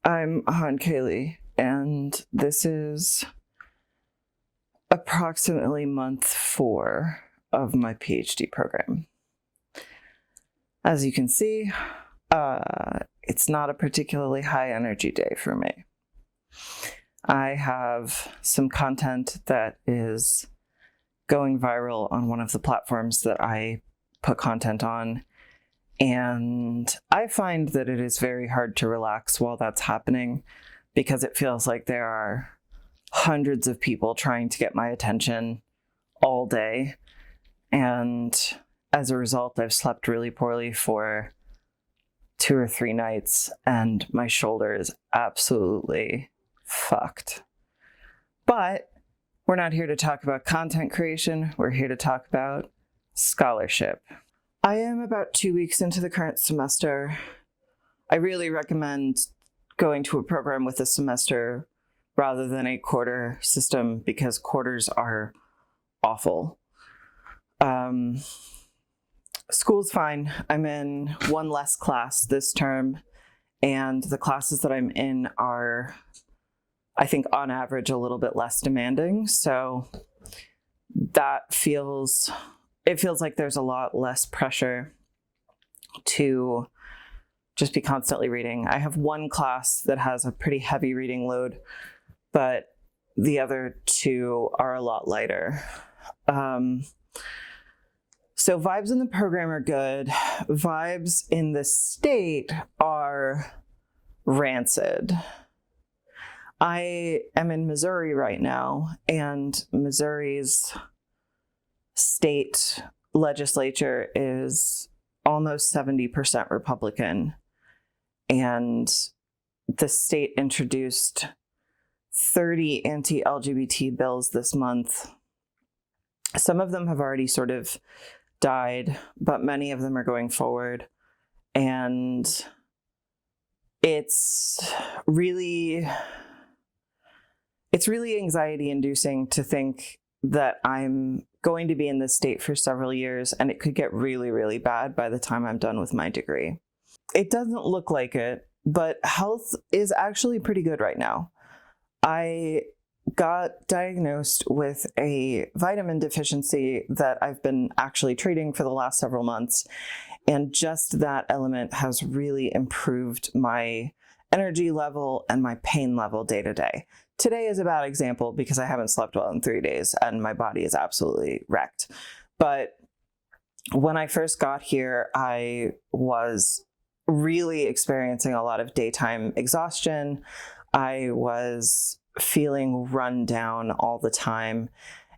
I'm Han Kaylee, and this is approximately month 4 of my PhD program. As you can see, it's not a particularly high energy day for me. I have some content that is going viral on one of the platforms that I put content on, and I find that it is very hard to relax while that's happening because it feels like there are hundreds of people trying to get my attention all day. And as a result, I've slept really poorly for 2 or 3 nights, and my shoulder is absolutely fucked. But we're not here to talk about content creation. We're here to talk about scholarship. I am about 2 weeks into the current semester. I really recommend going to a program with a semester rather than a quarter system because quarters are awful. School's fine. I'm in one less class this term, and the classes that I'm in are, I think, on average, a little bit less demanding. So that feels like there's a lot less pressure to just be constantly reading. I have one class that has a pretty heavy reading load, but the other 2 are a lot lighter. So vibes in the program are good. Vibes in the state are rancid. I am in Missouri right now, and Missouri's state legislature is almost 70% Republican, and the state introduced 30 anti-LGBT bills this month. Some of them have already sort of died, but many of them are going forward, and it's really anxiety inducing to think that I'm going to be in this state for several years, and it could get really, really bad by the time I'm done with my degree. It doesn't look like it, but health is actually pretty good right now. I got diagnosed with a vitamin deficiency that I've been actually treating for the last several months, and just that element has really improved my energy level and my pain level day to day. Today is a bad example because I haven't slept well in 3 days and my body is absolutely wrecked. But when I first got here, I was really experiencing a lot of daytime exhaustion. I was feeling run down all the time,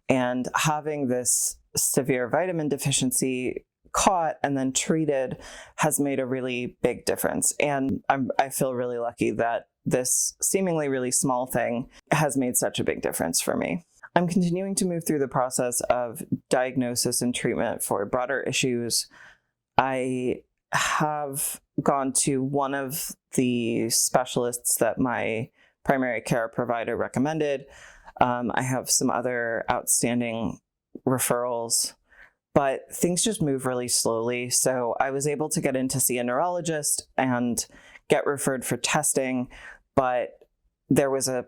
and having this severe vitamin deficiency caught and then treated has made a really big difference. And I feel really lucky that this seemingly really small thing has made such a big difference for me. I'm continuing to move through the process of diagnosis and treatment for broader issues. I have gone to one of the specialists that my primary care provider recommended. I have some other outstanding referrals, but things just move really slowly. So I was able to get in to see a neurologist and get referred for testing, but there was a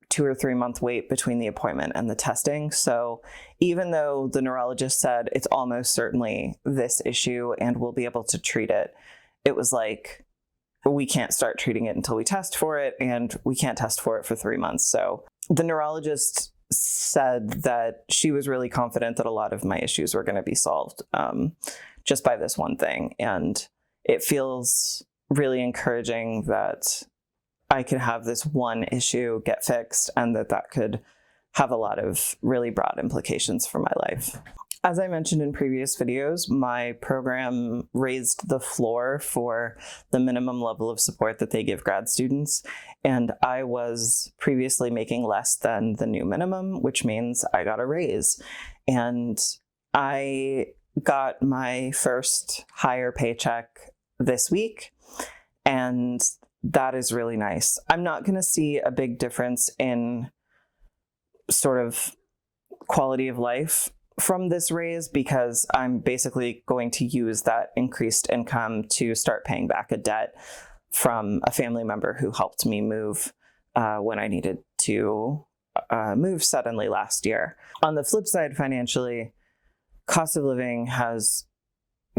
2 or 3 month wait between the appointment and the testing. So even though the neurologist said it's almost certainly this issue and we'll be able to treat it, it was like, we can't start treating it until we test for it, and we can't test for it for 3 months. So the neurologist said that she was really confident that a lot of my issues were going to be solved just by this one thing. And it feels really encouraging that I could have this one issue get fixed and that could have a lot of really broad implications for my life. As I mentioned in previous videos, my program raised the floor for the minimum level of support that they give grad students, and I was previously making less than the new minimum, which means I got a raise. And I got my first higher paycheck this week, and that is really nice. I'm not going to see a big difference in sort of quality of life from this raise because I'm basically going to use that increased income to start paying back a debt. from a family member who helped me move when I needed to move suddenly last year. On the flip side, financially, cost of living has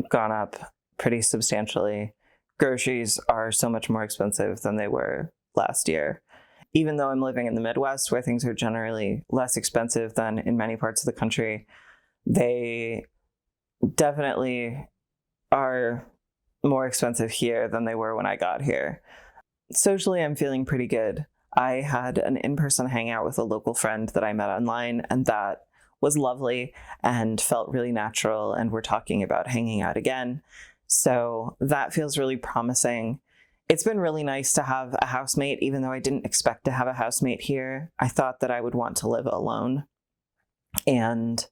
gone up pretty substantially. Groceries are so much more expensive than they were last year. Even though I'm living in the Midwest, where things are generally less expensive than in many parts of the country, they definitely are more expensive here than they were when I got here. Socially, I'm feeling pretty good. I had an in-person hangout with a local friend that I met online, and that was lovely and felt really natural, and we're talking about hanging out again. So that feels really promising. It's been really nice to have a housemate, even though I didn't expect to have a housemate here. I thought that I would want to live alone. And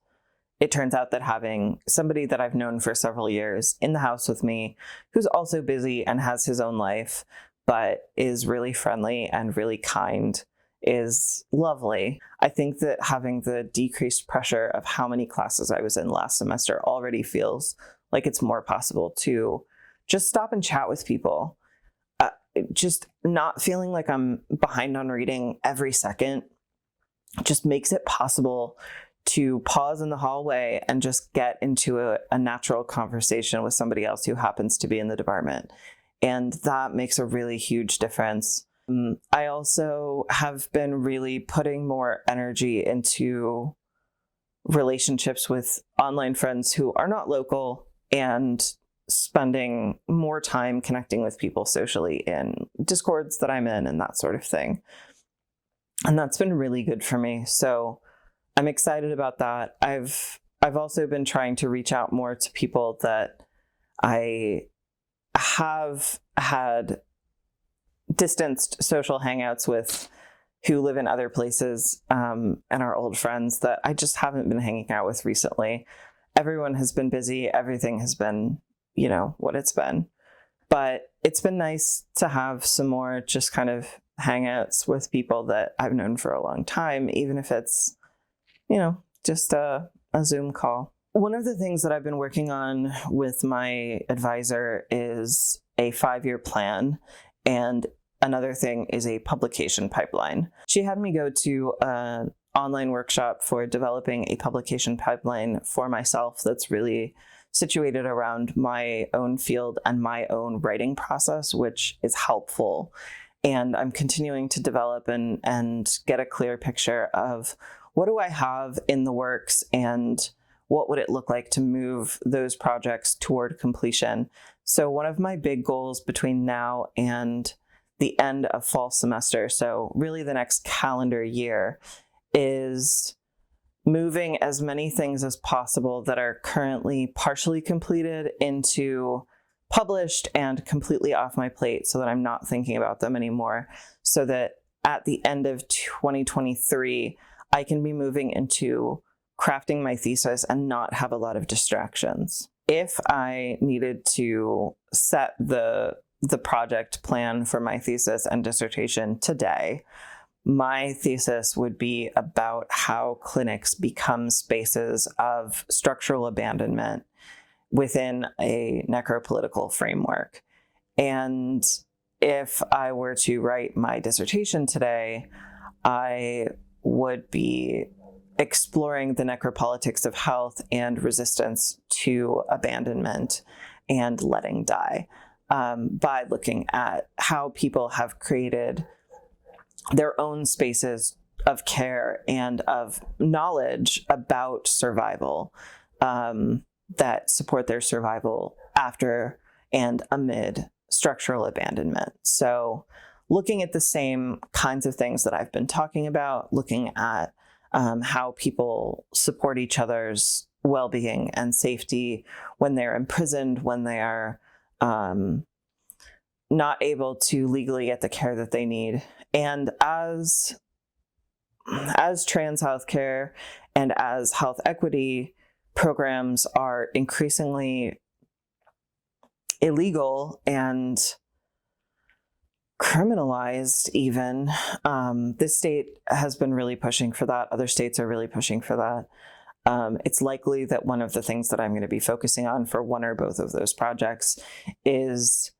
it turns out that having somebody that I've known for several years in the house with me, who's also busy and has his own life, but is really friendly and really kind, is lovely. I think that having the decreased pressure of how many classes I was in last semester already feels like it's more possible to just stop and chat with people. Just not feeling like I'm behind on reading every second just makes it possible to pause in the hallway and just get into a natural conversation with somebody else who happens to be in the department. And that makes a really huge difference. I also have been really putting more energy into relationships with online friends who are not local, and spending more time connecting with people socially in Discords that I'm in and that sort of thing. And that's been really good for me. So I'm excited about that. I've also been trying to reach out more to people that I have had distanced social hangouts with, who live in other places, and are old friends that I just haven't been hanging out with recently. Everyone has been busy. Everything has been, what it's been. But it's been nice to have some more just kind of hangouts with people that I've known for a long time, even if it's, just a Zoom call. One of the things that I've been working on with my advisor is a 5-year plan, and another thing is a publication pipeline. She had me go to an online workshop for developing a publication pipeline for myself that's really situated around my own field and my own writing process, which is helpful. And I'm continuing to develop and get a clear picture of what do I have in the works and what would it look like to move those projects toward completion. So one of my big goals between now and the end of fall semester, so really the next calendar year, is moving as many things as possible that are currently partially completed into published and completely off my plate, so that I'm not thinking about them anymore, so that at the end of 2023, I can be moving into crafting my thesis and not have a lot of distractions. If I needed to set the project plan for my thesis and dissertation today, my thesis would be about how clinics become spaces of structural abandonment within a necropolitical framework. And if I were to write my dissertation today, I would be exploring the necropolitics of health and resistance to abandonment and letting die, by looking at how people have created their own spaces of care and of knowledge about survival, that support their survival after and amid structural abandonment. So looking at the same kinds of things that I've been talking about, looking at how people support each other's well-being and safety when they're imprisoned, when they are not able to legally get the care that they need. And as trans healthcare and as health equity programs are increasingly illegal and criminalized even, this state has been really pushing for that. Other states are really pushing for that. It's likely that one of the things that I'm going to be focusing on for one or both of those projects is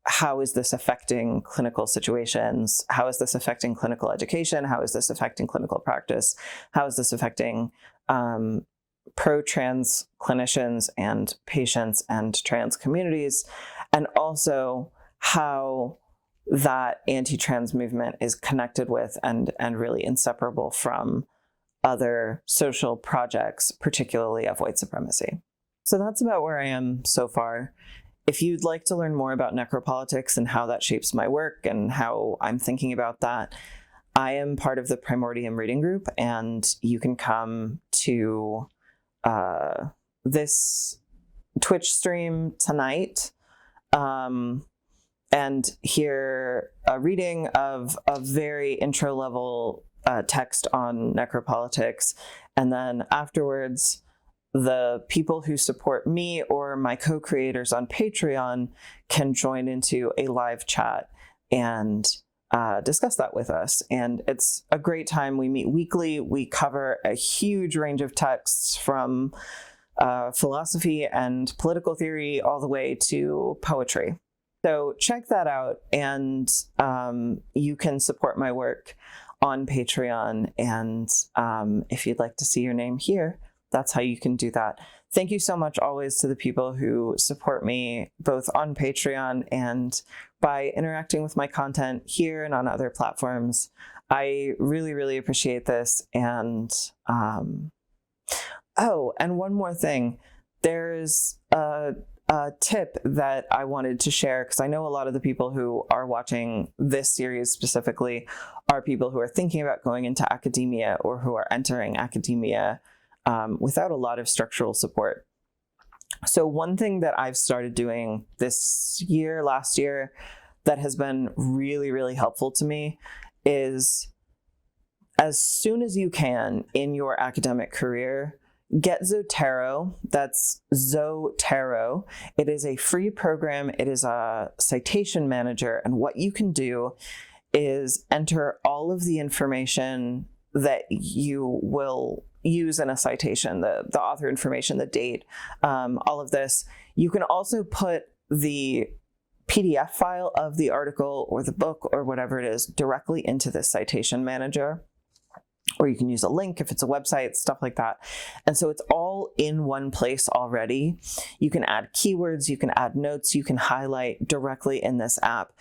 how is this affecting clinical situations? How is this affecting clinical education? How is this affecting clinical practice? How is this affecting pro-trans clinicians and patients and trans communities? And also how that anti-trans movement is connected with and really inseparable from other social projects, particularly of white supremacy. So that's about where I am so far. If you'd like to learn more about necropolitics and how that shapes my work and how I'm thinking about that, I am part of the Primordium reading group, and you can come to this Twitch stream tonight and hear a reading of a very intro level text on necropolitics. And then afterwards, the people who support me or my co-creators on Patreon can join into a live chat and discuss that with us. And it's a great time. We meet weekly. We cover a huge range of texts from philosophy and political theory all the way to poetry. So check that out, and you can support my work on Patreon. And if you'd like to see your name here, that's how you can do that. Thank you so much always to the people who support me both on Patreon and by interacting with my content here and on other platforms. I really, really appreciate this. And oh, and one more thing. There's a tip that I wanted to share, because I know a lot of the people who are watching this series specifically are people who are thinking about going into academia or who are entering academia without a lot of structural support. So one thing that I've started doing last year, that has been really, really helpful to me is, as soon as you can in your academic career, get Zotero. That's Zotero. It is a free program. It is a citation manager. And what you can do is enter all of the information that you will use in a citation, the author information, the date, all of this. You can also put the PDF file of the article or the book or whatever it is directly into this citation manager, or you can use a link if it's a website, stuff like that. And so it's all in one place already. You can add keywords, you can add notes, you can highlight directly in this app.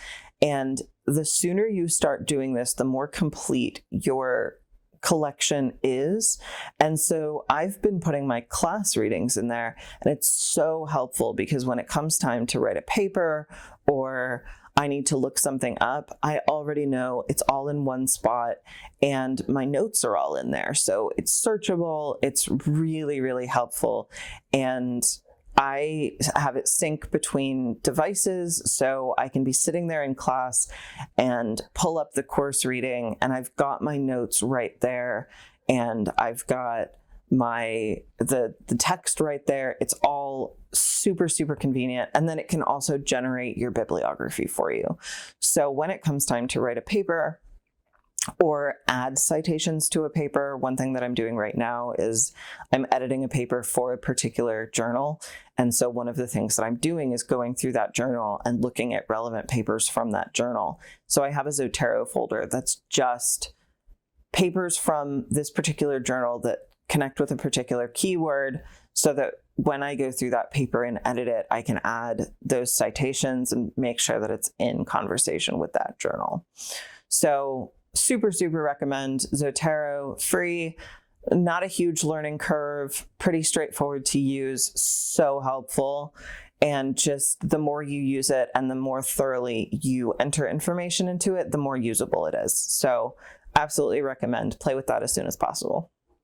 And the sooner you start doing this, the more complete your collection is. And so I've been putting my class readings in there, and it's so helpful because when it comes time to write a paper or I need to look something up, I already know it's all in one spot and my notes are all in there. So it's searchable. It's really, really helpful. And I have it sync between devices, so I can be sitting there in class and pull up the course reading, and I've got my notes right there, and I've got the text right there. It's all super, super convenient. And then it can also generate your bibliography for you. So when it comes time to write a paper or add citations to a paper, one thing that I'm doing right now is I'm editing a paper for a particular journal. And so one of the things that I'm doing is going through that journal and looking at relevant papers from that journal. So I have a Zotero folder that's just papers from this particular journal that connect with a particular keyword, so that when I go through that paper and edit it, I can add those citations and make sure that it's in conversation with that journal. So super, super recommend Zotero. Free, not a huge learning curve, pretty straightforward to use, so helpful. And just the more you use it and the more thoroughly you enter information into it, the more usable it is. So absolutely recommend. Play with that as soon as possible.